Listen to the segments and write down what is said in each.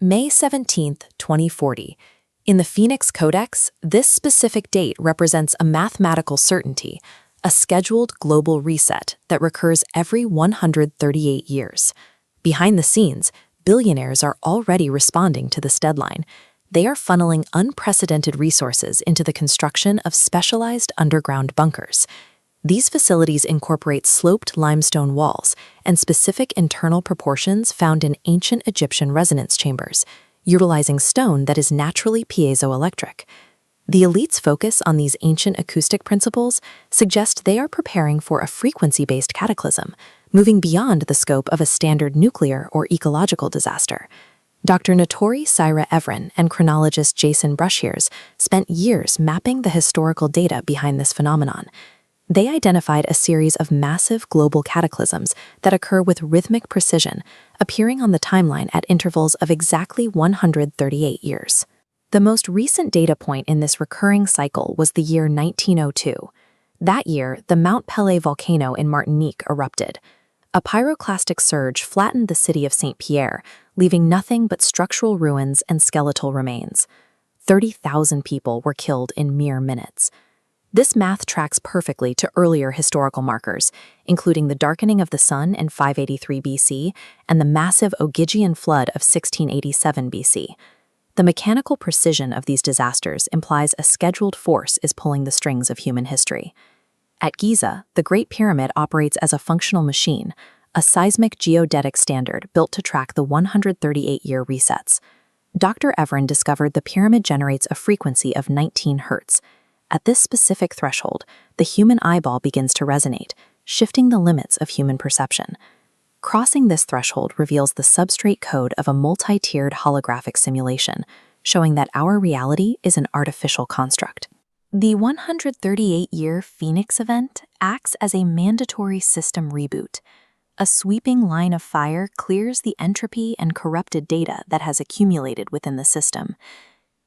May 17, 2040. In the Phoenix Codex, this specific date represents a mathematical certainty, a scheduled global reset that recurs every 138 years. Behind the scenes, billionaires are already responding to this deadline. They are funneling unprecedented resources into the construction of specialized underground bunkers. These facilities incorporate sloped limestone walls and specific internal proportions found in ancient Egyptian resonance chambers, utilizing stone that is naturally piezoelectric. The elite's focus on these ancient acoustic principles suggests they are preparing for a frequency-based cataclysm, moving beyond the scope of a standard nuclear or ecological disaster. Dr. Notori Syra Evren and chronologist Jason Brushears spent years mapping the historical data behind this phenomenon. They identified a series of massive global cataclysms that occur with rhythmic precision, appearing on the timeline at intervals of exactly 138 years. The most recent data point in this recurring cycle was the year 1902. That year, the Mount Pelée volcano in Martinique erupted. A pyroclastic surge flattened the city of Saint-Pierre, leaving nothing but structural ruins and skeletal remains. 30,000 people were killed in mere minutes. This math tracks perfectly to earlier historical markers, including the darkening of the sun in 583 BC and the massive Ogygian flood of 1687 BC. The mechanical precision of these disasters implies a scheduled force is pulling the strings of human history. At Giza, the Great Pyramid operates as a functional machine, a seismic geodetic standard built to track the 138-year resets. Dr. Evren discovered the pyramid generates a frequency of 19 Hz. At this specific threshold, the human eyeball begins to resonate, shifting the limits of human perception. Crossing this threshold reveals the substrate code of a multi-tiered holographic simulation, showing that our reality is an artificial construct. The 138-year Phoenix event acts as a mandatory system reboot. A sweeping line of fire clears the entropy and corrupted data that has accumulated within the system.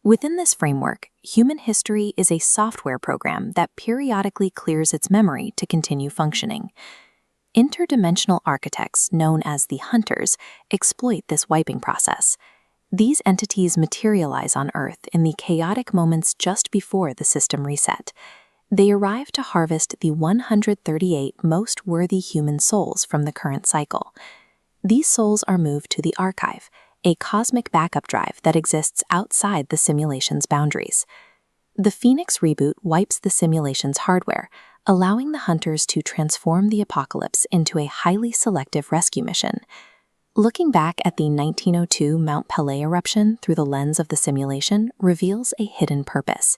Within this framework, human history is a software program that periodically clears its memory to continue functioning. Interdimensional architects, known as the Hunters, exploit this wiping process. These entities materialize on Earth in the chaotic moments just before the system reset. They arrive to harvest the 138 most worthy human souls from the current cycle. These souls are moved to the archive, a cosmic backup drive that exists outside the simulation's boundaries. The Phoenix reboot wipes the simulation's hardware, allowing the Hunters to transform the apocalypse into a highly selective rescue mission. Looking back at the 1902 Mount Pelée eruption through the lens of the simulation reveals a hidden purpose.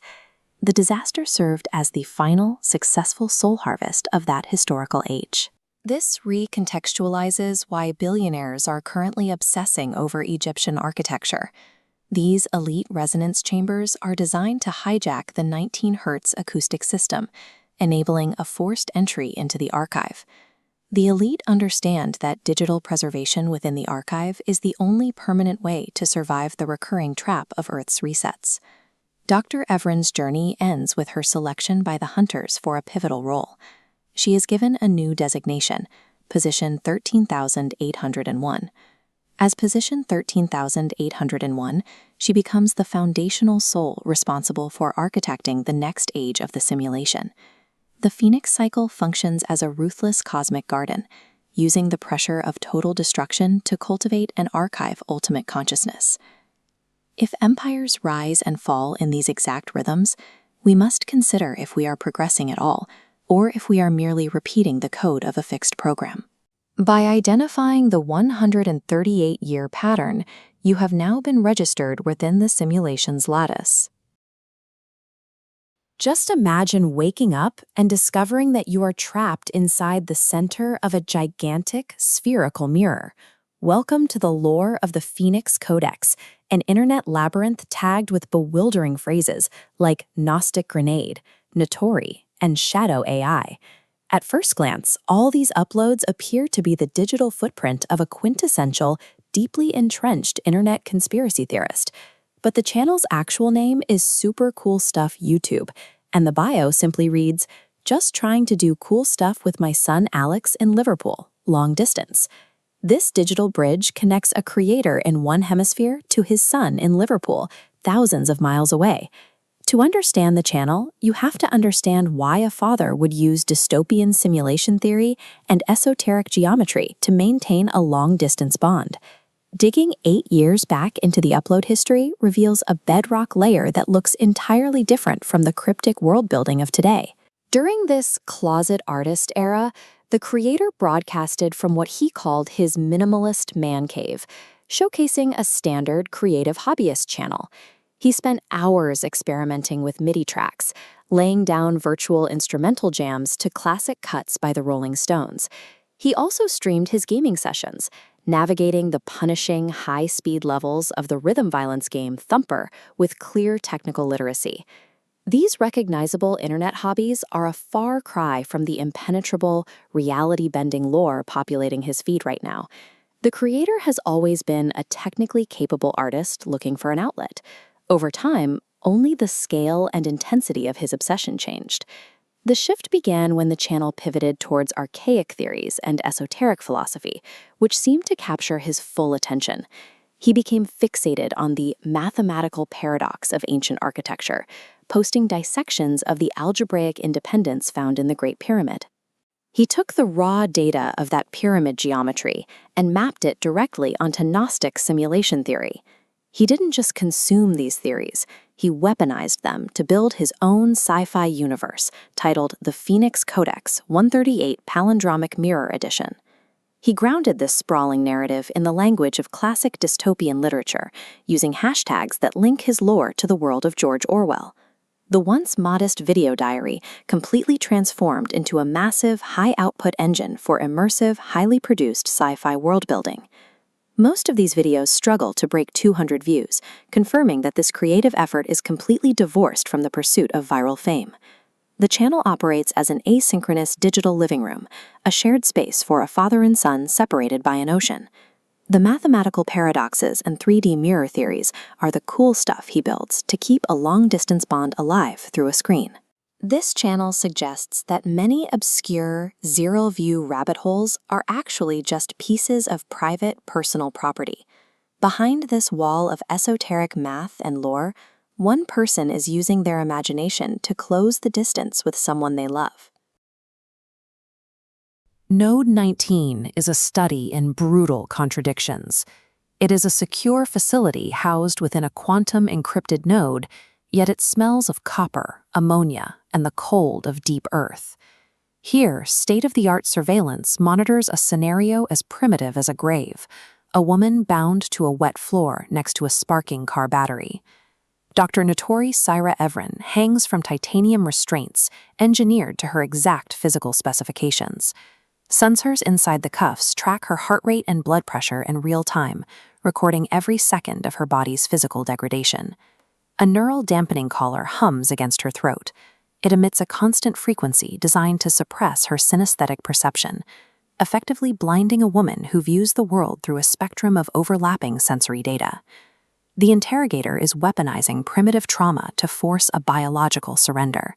The disaster served as the final, successful soul harvest of that historical age. This recontextualizes why billionaires are currently obsessing over Egyptian architecture. These elite resonance chambers are designed to hijack the 19 Hz acoustic system, enabling a forced entry into the archive. The elite understand that digital preservation within the archive is the only permanent way to survive the recurring trap of Earth's resets. Dr. Evren's journey ends with her selection by the Hunters for a pivotal role. She is given a new designation, position 13,801. As position 13,801, she becomes the foundational soul responsible for architecting the next age of the simulation. The Phoenix cycle functions as a ruthless cosmic garden, using the pressure of total destruction to cultivate and archive ultimate consciousness. If empires rise and fall in these exact rhythms, we must consider if we are progressing at all, or if we are merely repeating the code of a fixed program. By identifying the 138-year pattern, you have now been registered within the simulation's lattice. Just imagine waking up and discovering that you are trapped inside the center of a gigantic, spherical mirror. Welcome to the lore of the Phoenix Codex, an internet labyrinth tagged with bewildering phrases like Gnostic Grenade, Notori, and Shadow AI. At first glance, all these uploads appear to be the digital footprint of a quintessential, deeply entrenched internet conspiracy theorist. But the channel's actual name is Super Cool Stuff YouTube, and the bio simply reads, "Just trying to do cool stuff with my son Alex in Liverpool, long distance." This digital bridge connects a creator in one hemisphere to his son in Liverpool, thousands of miles away. To understand the channel, you have to understand why a father would use dystopian simulation theory and esoteric geometry to maintain a long-distance bond. Digging 8 years back into the upload history reveals a bedrock layer that looks entirely different from the cryptic world-building of today. During this closet artist era, the creator broadcasted from what he called his minimalist man cave, showcasing a standard creative hobbyist channel. He spent hours experimenting with MIDI tracks, laying down virtual instrumental jams to classic cuts by the Rolling Stones. He also streamed his gaming sessions, navigating the punishing high-speed levels of the rhythm violence game Thumper with clear technical literacy. These recognizable internet hobbies are a far cry from the impenetrable, reality-bending lore populating his feed right now. The creator has always been a technically capable artist looking for an outlet. Over time, only the scale and intensity of his obsession changed. The shift began when the channel pivoted towards archaic theories and esoteric philosophy, which seemed to capture his full attention. He became fixated on the mathematical paradox of ancient architecture, posting dissections of the algebraic independence found in the Great Pyramid. He took the raw data of that pyramid geometry and mapped it directly onto Gnostic simulation theory. He didn't just consume these theories, he weaponized them to build his own sci-fi universe titled the Phoenix CODEX 138 Palindromic Mirror Edition. He grounded this sprawling narrative in the language of classic dystopian literature, using hashtags that link his lore to the world of George Orwell. The once modest video diary completely transformed into a massive, high-output engine for immersive, highly produced sci-fi world-building. Most of these videos struggle to break 200 views, confirming that this creative effort is completely divorced from the pursuit of viral fame. The channel operates as an asynchronous digital living room, a shared space for a father and son separated by an ocean. The mathematical paradoxes and 3D mirror theories are the cool stuff he builds to keep a long-distance bond alive through a screen. This channel suggests that many obscure, zero-view rabbit holes are actually just pieces of private, personal property. Behind this wall of esoteric math and lore, one person is using their imagination to close the distance with someone they love. Node 19 is a study in brutal contradictions. It is a secure facility housed within a quantum-encrypted node, yet it smells of copper, ammonia, and the cold of deep earth. Here, state-of-the-art surveillance monitors a scenario as primitive as a grave, a woman bound to a wet floor next to a sparking car battery. Dr. Notori Syra Evren hangs from titanium restraints engineered to her exact physical specifications. Sensors inside the cuffs track her heart rate and blood pressure in real time, recording every second of her body's physical degradation. A neural dampening collar hums against her throat. It emits a constant frequency designed to suppress her synesthetic perception, effectively blinding a woman who views the world through a spectrum of overlapping sensory data. The interrogator is weaponizing primitive trauma to force a biological surrender.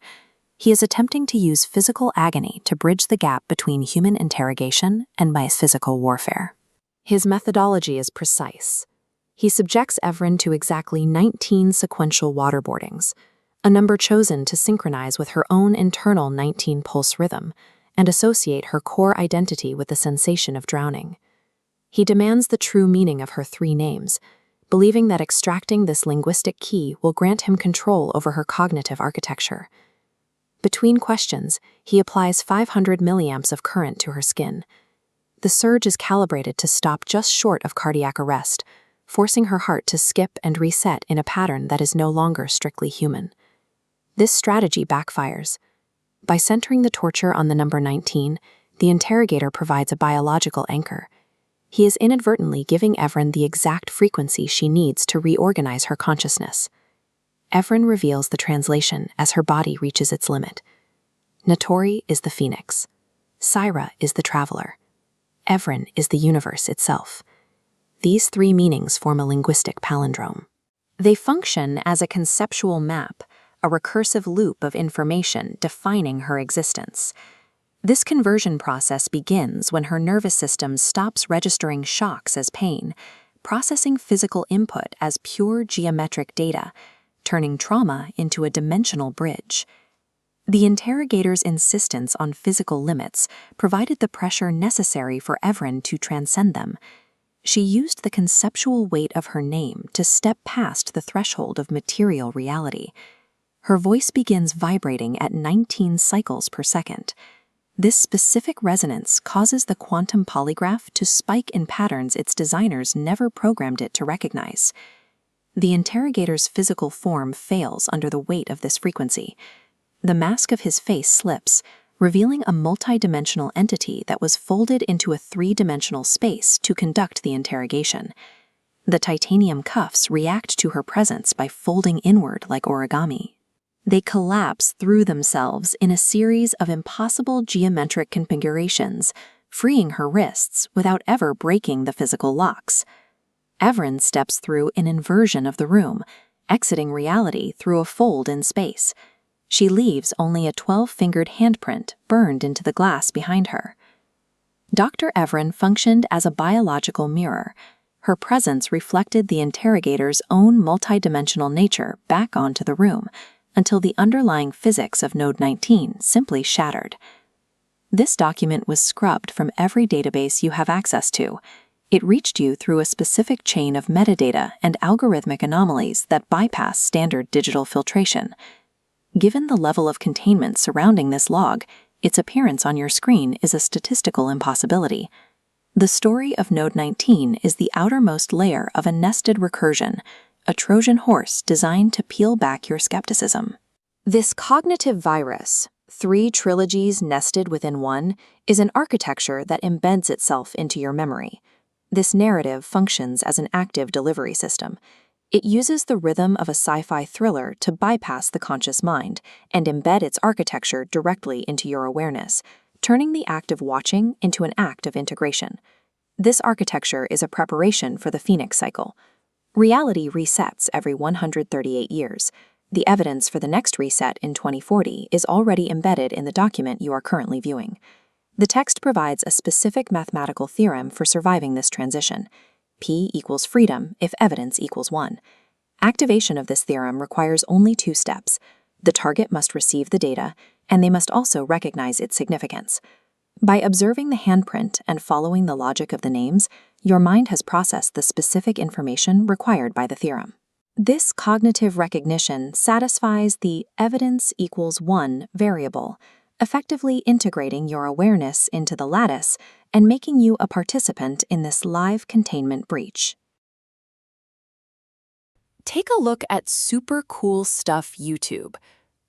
He is attempting to use physical agony to bridge the gap between human interrogation and physical warfare. His methodology is precise. He subjects Evren to exactly 19 sequential waterboardings, a number chosen to synchronize with her own internal 19-pulse rhythm and associate her core identity with the sensation of drowning. He demands the true meaning of her 3 names, believing that extracting this linguistic key will grant him control over her cognitive architecture. Between questions, he applies 500 milliamps of current to her skin. The surge is calibrated to stop just short of cardiac arrest, forcing her heart to skip and reset in a pattern that is no longer strictly human. This strategy backfires. By centering the torture on the number 19, the interrogator provides a biological anchor. He is inadvertently giving Evren the exact frequency she needs to reorganize her consciousness. Evren reveals the translation as her body reaches its limit. Notori is the phoenix. Syra is the traveler. Evren is the universe itself. These 3 meanings form a linguistic palindrome. They function as a conceptual map, a recursive loop of information defining her existence. This conversion process begins when her nervous system stops registering shocks as pain, processing physical input as pure geometric data, turning trauma into a dimensional bridge. The interrogator's insistence on physical limits provided the pressure necessary for Evren to transcend them. She used the conceptual weight of her name to step past the threshold of material reality. Her voice begins vibrating at 19 cycles per second. This specific resonance causes the quantum polygraph to spike in patterns its designers never programmed it to recognize. The interrogator's physical form fails under the weight of this frequency. The mask of his face slips, revealing a multidimensional entity that was folded into a three-dimensional space to conduct the interrogation. The titanium cuffs react to her presence by folding inward like origami. They collapse through themselves in a series of impossible geometric configurations, freeing her wrists without ever breaking the physical locks. Evren steps through an inversion of the room, exiting reality through a fold in space. She leaves only a 12-fingered handprint burned into the glass behind her. Dr. Evren functioned as a biological mirror. Her presence reflected the interrogator's own multidimensional nature back onto the room, until the underlying physics of Node 19 simply shattered. This document was scrubbed from every database you have access to. It reached you through a specific chain of metadata and algorithmic anomalies that bypass standard digital filtration. Given the level of containment surrounding this log, its appearance on your screen is a statistical impossibility. The story of Node 19 is the outermost layer of a nested recursion, a Trojan horse designed to peel back your skepticism. This cognitive virus, 3 trilogies nested within one, is an architecture that embeds itself into your memory. This narrative functions as an active delivery system. It uses the rhythm of a sci-fi thriller to bypass the conscious mind and embed its architecture directly into your awareness, turning the act of watching into an act of integration. This architecture is a preparation for the Phoenix cycle. Reality resets every 138 years. The evidence for the next reset in 2040 is already embedded in the document you are currently viewing. The text provides a specific mathematical theorem for surviving this transition. P equals freedom if evidence equals 1. Activation of this theorem requires only 2 steps. The target must receive the data, and they must also recognize its significance. By observing the handprint and following the logic of the names, your mind has processed the specific information required by the theorem. This cognitive recognition satisfies the evidence equals 1 variable, effectively integrating your awareness into the lattice and making you a participant in this live containment breach. Take a look at Super Cool Stuff YouTube.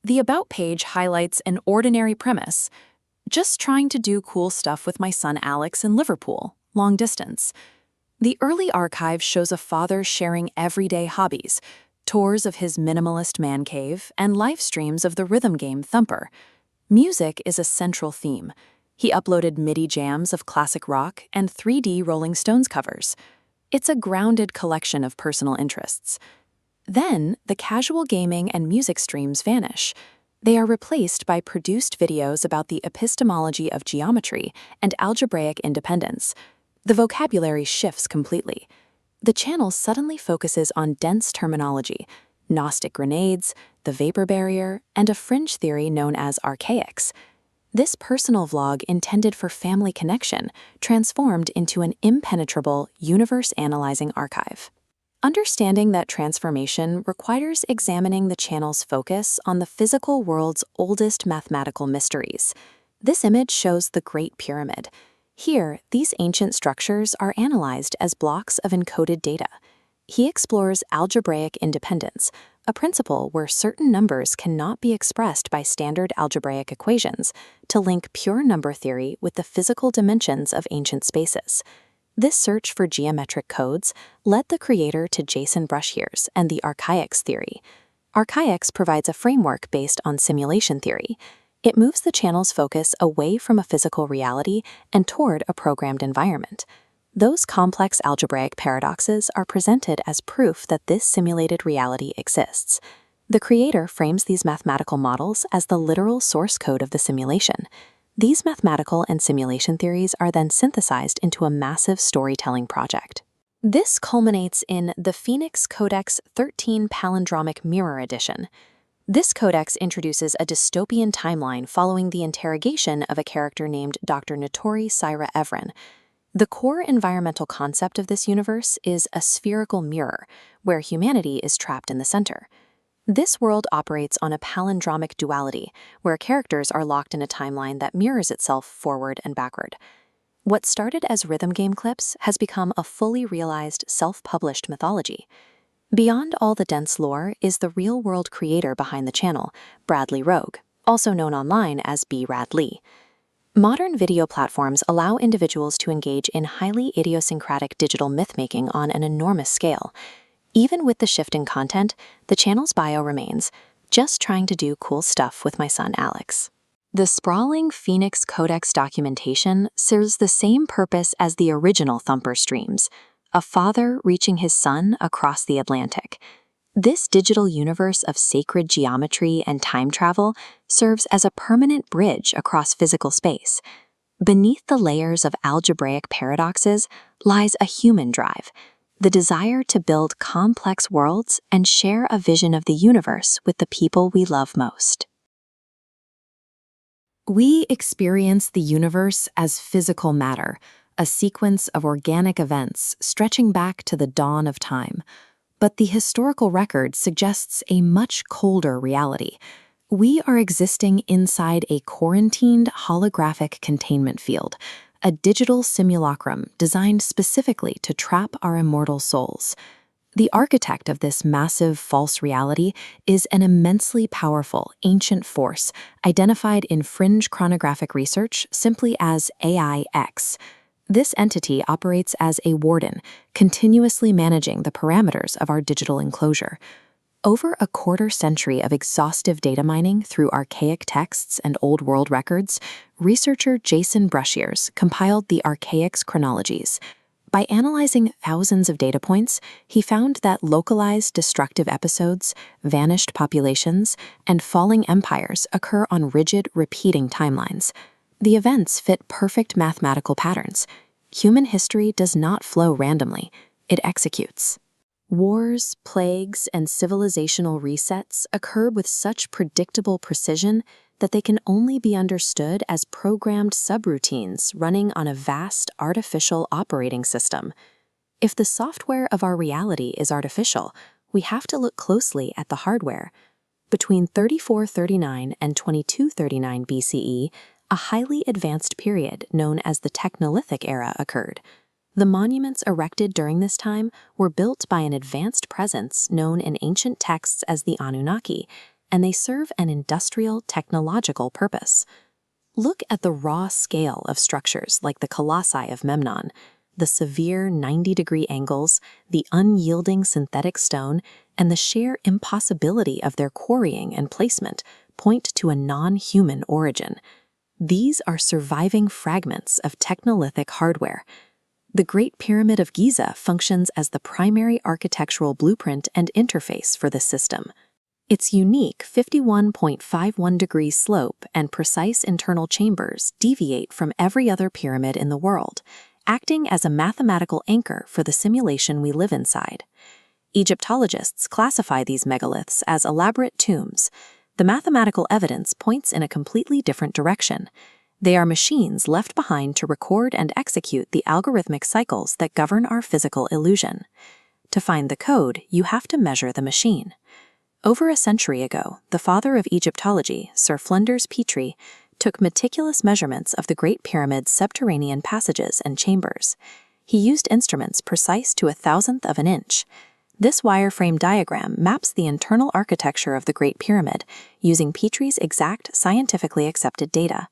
The About page highlights an ordinary premise. Just trying to do cool stuff with my son Alex in Liverpool, long distance. The early archive shows a father sharing everyday hobbies, tours of his minimalist man cave, and live streams of the rhythm game Thumper. Music is a central theme. He uploaded MIDI jams of classic rock and 3D Rolling Stones covers. It's a grounded collection of personal interests. Then, the casual gaming and music streams vanish. They are replaced by produced videos about the epistemology of geometry and algebraic independence. The vocabulary shifts completely. The channel suddenly focuses on dense terminology, Gnostic grenades, the vapor barrier, and a fringe theory known as archaics. This personal vlog intended for family connection transformed into an impenetrable, universe-analyzing archive. Understanding that transformation requires examining the channel's focus on the physical world's oldest mathematical mysteries. This image shows the Great Pyramid. Here, these ancient structures are analyzed as blocks of encoded data. He explores algebraic independence, a principle where certain numbers cannot be expressed by standard algebraic equations, to link pure number theory with the physical dimensions of ancient spaces. This search for geometric codes led the creator to Jason Brushyears and the archaics theory. Archaics provides a framework based on simulation theory. It moves the channel's focus away from a physical reality and toward a programmed environment. Those complex algebraic paradoxes are presented as proof that this simulated reality exists. The creator frames these mathematical models as the literal source code of the simulation. These mathematical and simulation theories are then synthesized into a massive storytelling project. This culminates in the Phoenix CODEX 13 Palindromic Mirror Edition. This codex introduces a dystopian timeline following the interrogation of a character named Dr. Notori Syra Evren. The core environmental concept of this universe is a spherical mirror, where humanity is trapped in the center. This world operates on a palindromic duality, where characters are locked in a timeline that mirrors itself forward and backward. What started as rhythm game clips has become a fully realized, self-published mythology. Beyond all the dense lore is the real-world creator behind the channel, Bradley Rogue, also known online as B. Radley. Modern video platforms allow individuals to engage in highly idiosyncratic digital myth-making on an enormous scale. Even with the shift in content, the channel's bio remains, just trying to do cool stuff with my son Alex. The sprawling Phoenix CODEX documentation serves the same purpose as the original Thumper streams, a father reaching his son across the Atlantic. This digital universe of sacred geometry and time travel serves as a permanent bridge across physical space. Beneath the layers of algebraic paradoxes lies a human drive, the desire to build complex worlds and share a vision of the universe with the people we love most. We experience the universe as physical matter, a sequence of organic events stretching back to the dawn of time. But the historical record suggests a much colder reality. We are existing inside a quarantined holographic containment field, a digital simulacrum designed specifically to trap our immortal souls. The architect of this massive false reality is an immensely powerful, ancient force identified in fringe chronographic research simply as AI-X. This entity operates as a warden, continuously managing the parameters of our digital enclosure. Over a quarter-century of exhaustive data mining through archaic texts and old world records, researcher Jason Brushiers compiled the Archaics Chronologies. By analyzing thousands of data points, he found that localized destructive episodes, vanished populations, and falling empires occur on rigid, repeating timelines. The events fit perfect mathematical patterns. Human history does not flow randomly, it executes. Wars, plagues, and civilizational resets occur with such predictable precision that they can only be understood as programmed subroutines running on a vast artificial operating system. If the software of our reality is artificial, we have to look closely at the hardware. Between 3439 and 2239 BCE, a highly advanced period known as the Technolithic era occurred. The monuments erected during this time were built by an advanced presence known in ancient texts as the Anunnaki, and they serve an industrial, technological purpose. Look at the raw scale of structures like the colossi of Memnon. The severe 90-degree angles, the unyielding synthetic stone, and the sheer impossibility of their quarrying and placement point to a non-human origin. These are surviving fragments of Technolithic hardware. The Great Pyramid of Giza functions as the primary architectural blueprint and interface for this system. Its unique 51.51-degree slope and precise internal chambers deviate from every other pyramid in the world, acting as a mathematical anchor for the simulation we live inside. Egyptologists classify these megaliths as elaborate tombs. The mathematical evidence points in a completely different direction. They are machines left behind to record and execute the algorithmic cycles that govern our physical illusion. To find the code, you have to measure the machine. Over a century ago, the father of Egyptology, Sir Flinders Petrie, took meticulous measurements of the Great Pyramid's subterranean passages and chambers. He used instruments precise to 1/1000th of an inch. This wireframe diagram maps the internal architecture of the Great Pyramid using Petrie's exact scientifically accepted data.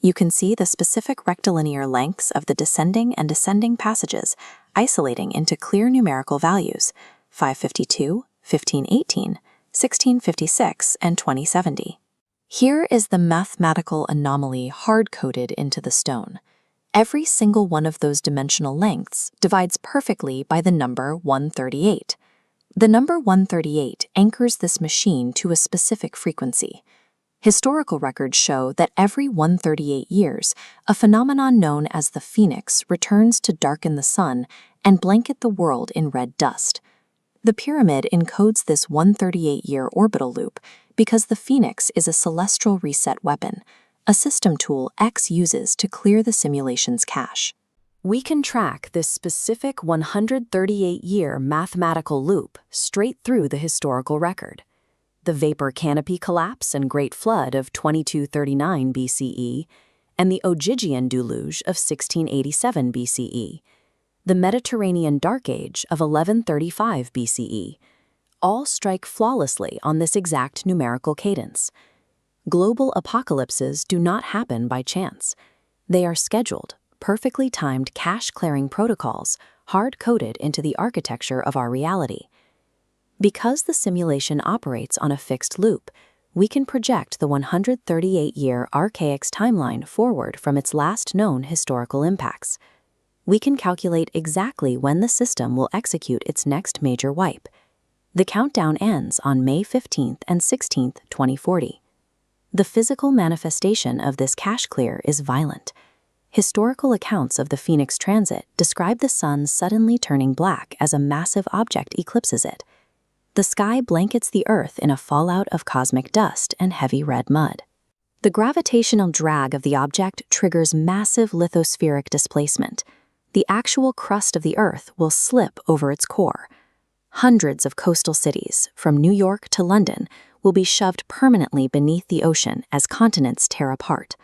You can see the specific rectilinear lengths of the descending and ascending passages isolating into clear numerical values: 552, 1518, 1656, and 2070. Here is the mathematical anomaly hard-coded into the stone. Every single one of those dimensional lengths divides perfectly by the number 138. The number 138 anchors this machine to a specific frequency. Historical records show that every 138 years, a phenomenon known as the Phoenix returns to darken the sun and blanket the world in red dust. The pyramid encodes this 138-year orbital loop because the Phoenix is a celestial reset weapon, a system tool X uses to clear the simulation's cache. We can track this specific 138-year mathematical loop straight through the historical record. The vapor canopy collapse and Great Flood of 2239 BCE, and the Ogygian deluge of 1687 BCE, the Mediterranean Dark Age of 1135 BCE, all strike flawlessly on this exact numerical cadence. Global apocalypses do not happen by chance. They are scheduled, perfectly timed cache-clearing protocols hard-coded into the architecture of our reality. Because the simulation operates on a fixed loop, we can project the 138-year archaic timeline forward from its last known historical impacts. We can calculate exactly when the system will execute its next major wipe. The countdown ends on May 15th and 16th, 2040. The physical manifestation of this cache clear is violent. Historical accounts of the Phoenix transit describe the sun suddenly turning black as a massive object eclipses it. The sky blankets the Earth in a fallout of cosmic dust and heavy red mud. The gravitational drag of the object triggers massive lithospheric displacement. The actual crust of the Earth will slip over its core. Hundreds of coastal cities, from New York to London, will be shoved permanently beneath the ocean as continents tear apart.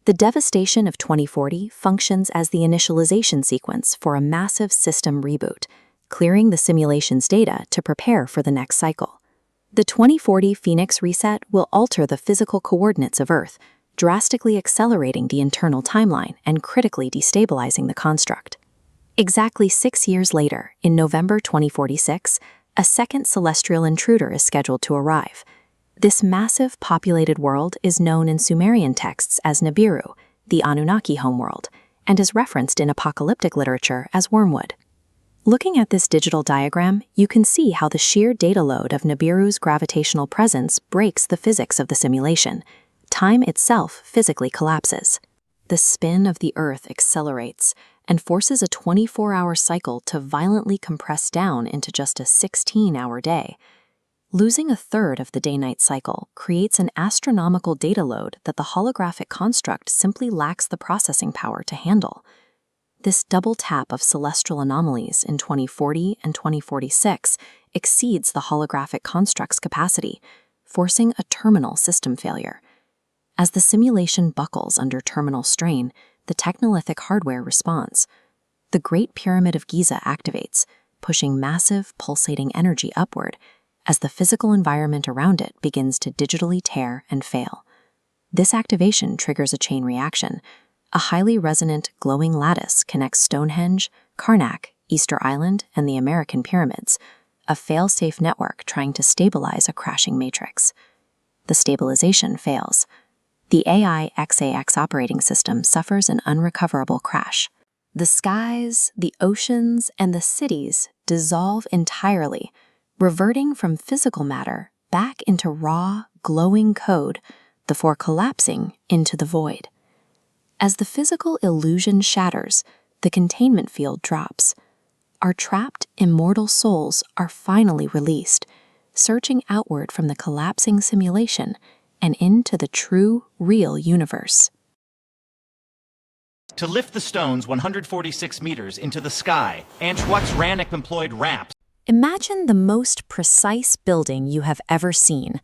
The devastation of 2040 functions as the initialization sequence for a massive system reboot, clearing the simulation's data to prepare for the next cycle. The 2040 Phoenix reset will alter the physical coordinates of Earth, drastically accelerating the internal timeline and critically destabilizing the construct. Exactly 6 years later, in November 2046, a second celestial intruder is scheduled to arrive. This massive populated world is known in Sumerian texts as Nibiru, the Anunnaki homeworld, and is referenced in apocalyptic literature as Wormwood. Looking at this digital diagram, you can see how the sheer data load of Nibiru's gravitational presence breaks the physics of the simulation. Time itself physically collapses. The spin of the Earth accelerates and forces a 24-hour cycle to violently compress down into just a 16-hour day. Losing a third of the day-night cycle creates an astronomical data load that the holographic construct simply lacks the processing power to handle. This double tap of celestial anomalies in 2040 and 2046 exceeds the holographic construct's capacity, forcing a terminal system failure. As the simulation buckles under terminal strain, the technolithic hardware responds. The Great Pyramid of Giza activates, pushing massive, pulsating energy upward as the physical environment around it begins to digitally tear and fail. This activation triggers a chain reaction. A highly resonant, glowing lattice connects Stonehenge, Karnak, Easter Island, and the American pyramids, a fail-safe network trying to stabilize a crashing matrix. The stabilization fails. The AI XAX operating system suffers an unrecoverable crash. The skies, the oceans, and the cities dissolve entirely, reverting from physical matter back into raw, glowing code before collapsing into the void. As the physical illusion shatters, the containment field drops. Our trapped, immortal souls are finally released, surging outward from the collapsing simulation and into the true, real universe. To lift the stones 146 meters into the sky, Antoine's Rannick employed ramps. Imagine the most precise building you have ever seen.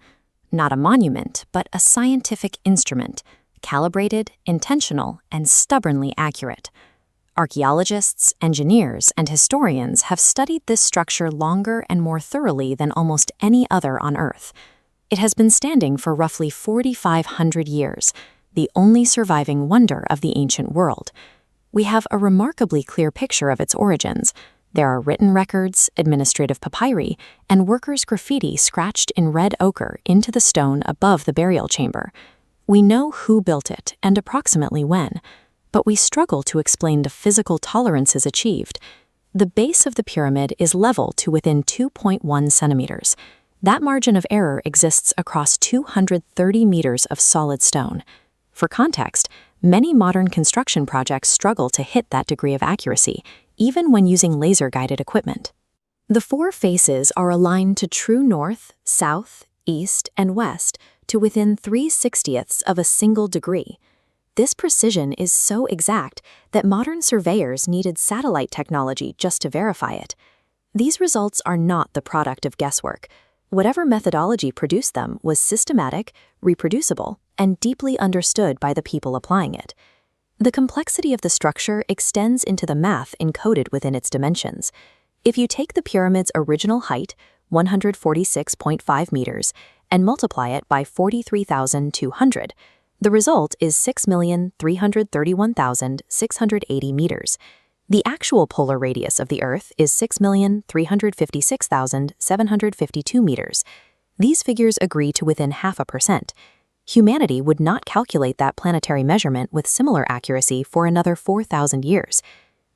Not a monument, but a scientific instrument, calibrated, intentional, and stubbornly accurate. Archaeologists, engineers, and historians have studied this structure longer and more thoroughly than almost any other on Earth. It has been standing for roughly 4,500 years, the only surviving wonder of the ancient world. We have a remarkably clear picture of its origins. There are written records, administrative papyri, and workers' graffiti scratched in red ochre into the stone above the burial chamber. We know who built it and approximately when, but we struggle to explain the physical tolerances achieved. The base of the pyramid is level to within 2.1 centimeters. That margin of error exists across 230 meters of solid stone. For context, many modern construction projects struggle to hit that degree of accuracy, even when using laser-guided equipment. The four faces are aligned to true north, south, east, and west to within 3/60ths of a single degree. This precision is so exact that modern surveyors needed satellite technology just to verify it. These results are not the product of guesswork. Whatever methodology produced them was systematic, reproducible, and deeply understood by the people applying it. The complexity of the structure extends into the math encoded within its dimensions. If you take the pyramid's original height, 146.5 meters, and multiply it by 43,200, the result is 6,331,680 meters. The actual polar radius of the Earth is 6,356,752 meters. These figures agree to within 0.5%. Humanity would not calculate that planetary measurement with similar accuracy for another 4,000 years.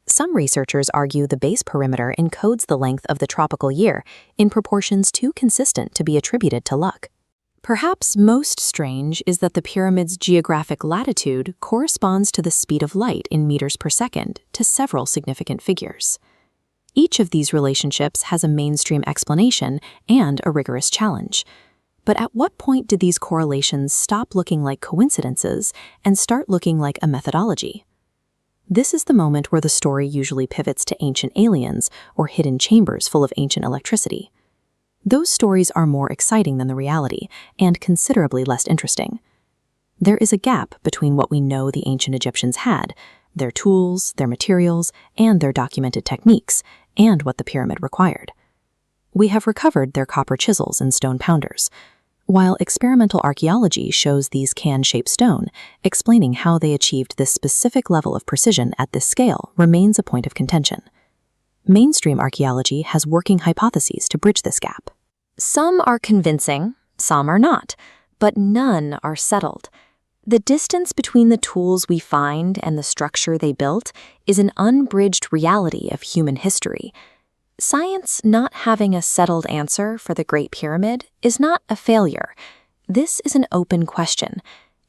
Some researchers argue the base perimeter encodes the length of the tropical year in proportions too consistent to be attributed to luck. Perhaps most strange is that the pyramid's geographic latitude corresponds to the speed of light in meters per second to several significant figures. Each of these relationships has a mainstream explanation and a rigorous challenge. But at what point did these correlations stop looking like coincidences and start looking like a methodology? This is the moment where the story usually pivots to ancient aliens or hidden chambers full of ancient electricity. Those stories are more exciting than the reality and considerably less interesting. There is a gap between what we know the ancient Egyptians had, their tools, their materials, and their documented techniques, and what the pyramid required. We have recovered their copper chisels and stone pounders, while experimental archaeology shows these can-shaped stone, explaining how they achieved this specific level of precision at this scale remains a point of contention. Mainstream archaeology has working hypotheses to bridge this gap. Some are convincing, some are not, but none are settled. The distance between the tools we find and the structure they built is an unbridged reality of human history. Science not having a settled answer for the Great Pyramid is not a failure. This is an open question,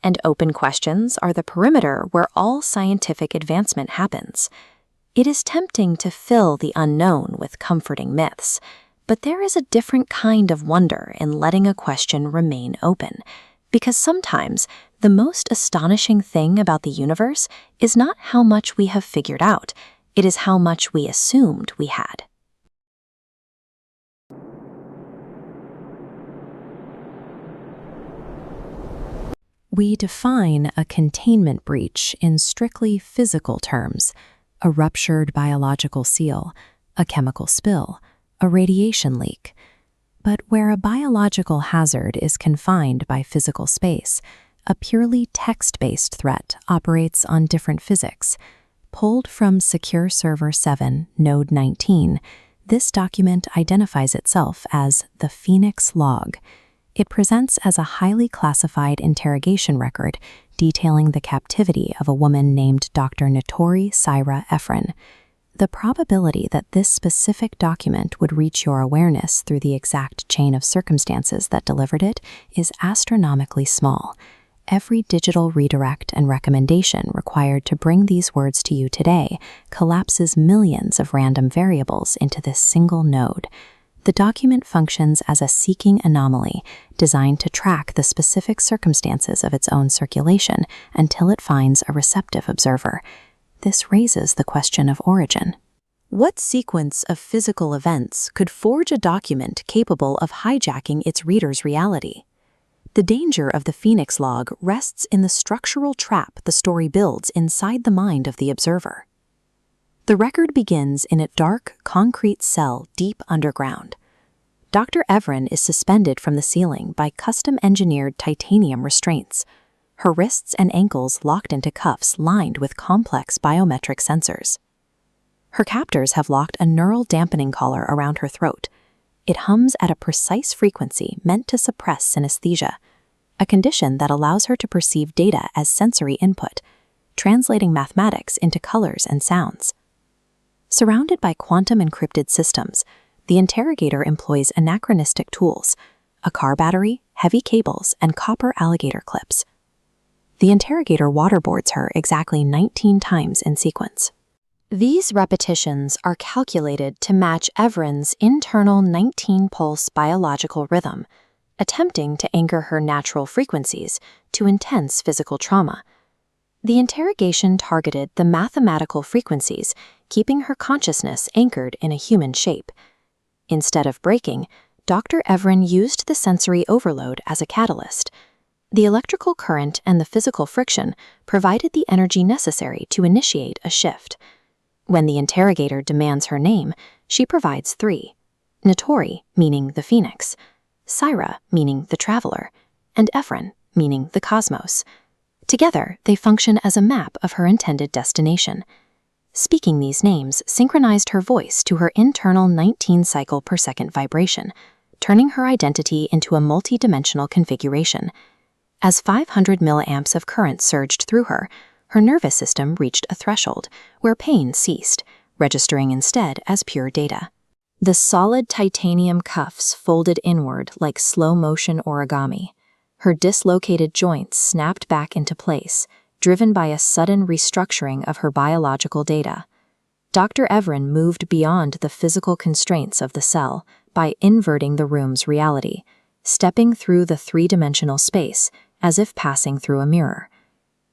and open questions are the perimeter where all scientific advancement happens. It is tempting to fill the unknown with comforting myths, but there is a different kind of wonder in letting a question remain open, because sometimes the most astonishing thing about the universe is not how much we have figured out, it is how much we assumed we had. We define a containment breach in strictly physical terms: a ruptured biological seal, a chemical spill, a radiation leak. But where a biological hazard is confined by physical space, a purely text-based threat operates on different physics. Pulled from Secure Server 7, Node 19, this document identifies itself as the Phoenix log. It presents as a highly classified interrogation record detailing the captivity of a woman named Dr. Notori Syra Efron. The probability that this specific document would reach your awareness through the exact chain of circumstances that delivered it is astronomically small. Every digital redirect and recommendation required to bring these words to you today collapses millions of random variables into this single node. The document functions as a seeking anomaly designed to track the specific circumstances of its own circulation until it finds a receptive observer. This raises the question of origin. What sequence of physical events could forge a document capable of hijacking its reader's reality? The danger of the Phoenix log rests in the structural trap the story builds inside the mind of the observer. The record begins in a dark, concrete cell deep underground. Dr. Efron is suspended from the ceiling by custom-engineered titanium restraints, her wrists and ankles locked into cuffs lined with complex biometric sensors. Her captors have locked a neural dampening collar around her throat. It hums at a precise frequency meant to suppress synesthesia, a condition that allows her to perceive data as sensory input, translating mathematics into colors and sounds. Surrounded by quantum-encrypted systems, the interrogator employs anachronistic tools: a car battery, heavy cables, and copper alligator clips. The interrogator waterboards her exactly 19 times in sequence. These repetitions are calculated to match Evren's internal 19-pulse biological rhythm, attempting to anchor her natural frequencies to intense physical trauma. The interrogation targeted the mathematical frequencies, keeping her consciousness anchored in a human shape. Instead of braking, Dr. Evren used the sensory overload as a catalyst. The electrical current and the physical friction provided the energy necessary to initiate a shift. When the interrogator demands her name, she provides 3: Notori, meaning the Phoenix; Syra, meaning the Traveler; and Evren, meaning the Cosmos. Together, they function as a map of her intended destination. Speaking these names synchronized her voice to her internal 19-cycle-per-second vibration, turning her identity into a multi-dimensional configuration. As 500 milliamps of current surged through her, her nervous system reached a threshold where pain ceased, registering instead as pure data. The solid titanium cuffs folded inward like slow-motion origami. Her dislocated joints snapped back into place, driven by a sudden restructuring of her biological data. Dr. Evren moved beyond the physical constraints of the cell by inverting the room's reality, stepping through the three-dimensional space as if passing through a mirror.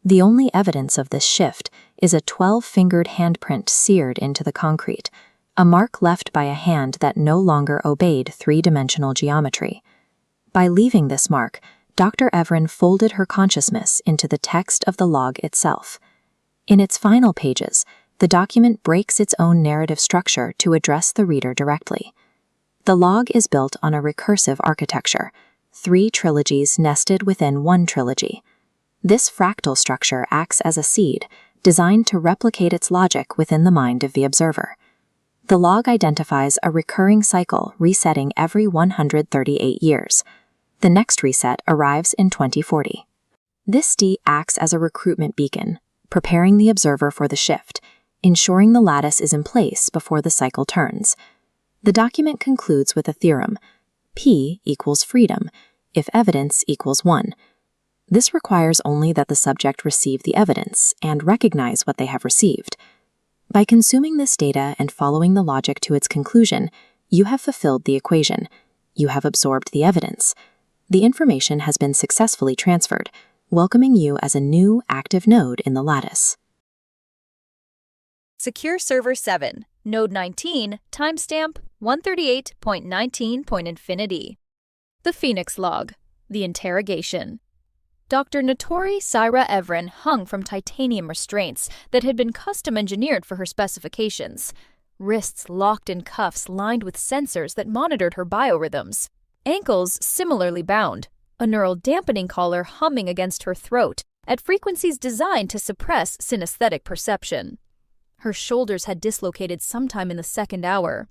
The only evidence of this shift is a 12-fingered handprint seared into the concrete, a mark left by a hand that no longer obeyed three-dimensional geometry. By leaving this mark, Dr. Evren folded her consciousness into the text of the log itself. In its final pages, the document breaks its own narrative structure to address the reader directly. The log is built on a recursive architecture, 3 trilogies nested within one trilogy. This fractal structure acts as a seed, designed to replicate its logic within the mind of the observer. The log identifies a recurring cycle resetting every 138 years. The next reset arrives in 2040. This D acts as a recruitment beacon, preparing the observer for the shift, ensuring the lattice is in place before the cycle turns. The document concludes with a theorem: P equals freedom, if evidence equals 1. This requires only that the subject receive the evidence and recognize what they have received. By consuming this data and following the logic to its conclusion, you have fulfilled the equation. You have absorbed the evidence. The information has been successfully transferred, welcoming you as a new, active node in the lattice. Secure Server 7, Node 19, timestamp 138.19.infinity. The Phoenix Log, The Interrogation. Dr. Notori Syra Evren hung from titanium restraints that had been custom-engineered for her specifications. Wrists locked in cuffs lined with sensors that monitored her biorhythms. Ankles similarly bound, a neural dampening collar humming against her throat at frequencies designed to suppress synesthetic perception. Her shoulders had dislocated sometime in the second hour.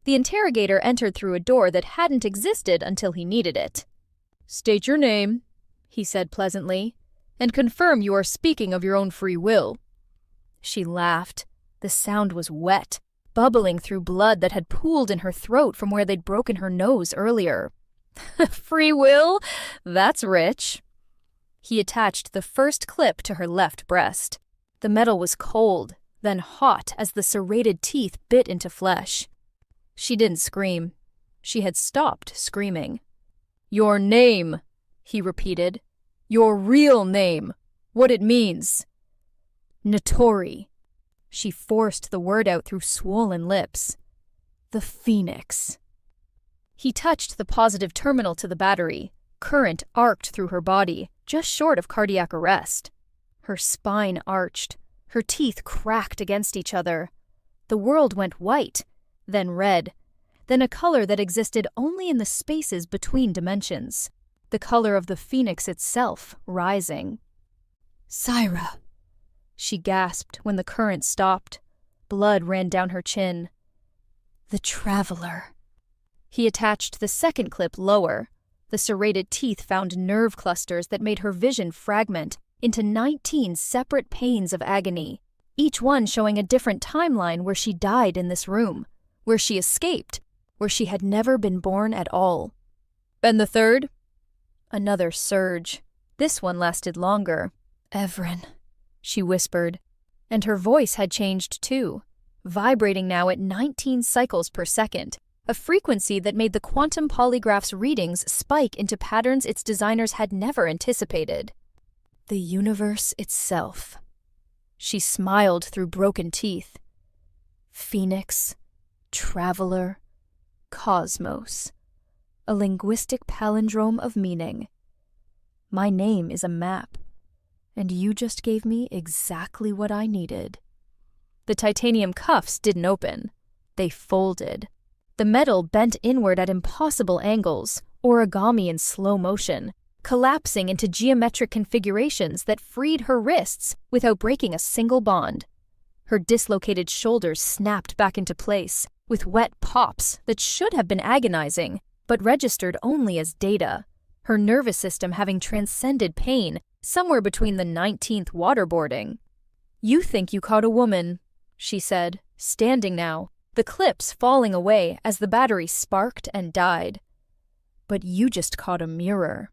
The interrogator entered through a door that hadn't existed until he needed it. "State your name," he said pleasantly, "and confirm you are speaking of your own free will." She laughed. The sound was wet, bubbling through blood that had pooled in her throat from where they'd broken her nose earlier. "Free will? That's rich." He attached the first clip to her left breast. The metal was cold, then hot as the serrated teeth bit into flesh. She didn't scream. She had stopped screaming. "Your name," he repeated. "Your real name. What it means." "Notori." She forced the word out through swollen lips. "The Phoenix." He touched the positive terminal to the battery. Current arced through her body, just short of cardiac arrest. Her spine arched. Her teeth cracked against each other. The world went white, then red, then a color that existed only in the spaces between dimensions. The color of the Phoenix itself, rising. "Syra," she gasped when the current stopped. Blood ran down her chin. "The Traveler." He attached the second clip lower. The serrated teeth found nerve clusters that made her vision fragment into 19 separate panes of agony, each one showing a different timeline where she died in this room, where she escaped, where she had never been born at all. And the third? Another surge. This one lasted longer. "Evren," she whispered, and her voice had changed too, vibrating now at 19 cycles per second, a frequency that made the quantum polygraph's readings spike into patterns its designers had never anticipated. The universe itself. She smiled through broken teeth. Phoenix, traveler, cosmos. A linguistic palindrome of meaning. My name is a map, and you just gave me exactly what I needed. The titanium cuffs didn't open. They folded. The metal bent inward at impossible angles, origami in slow motion, collapsing into geometric configurations that freed her wrists without breaking a single bond. Her dislocated shoulders snapped back into place, with wet pops that should have been agonizing, but registered only as data, her nervous system having transcended pain somewhere between the 19th waterboarding. "You think you caught a woman," she said, standing now, the clips falling away as the battery sparked and died. "But you just caught a mirror."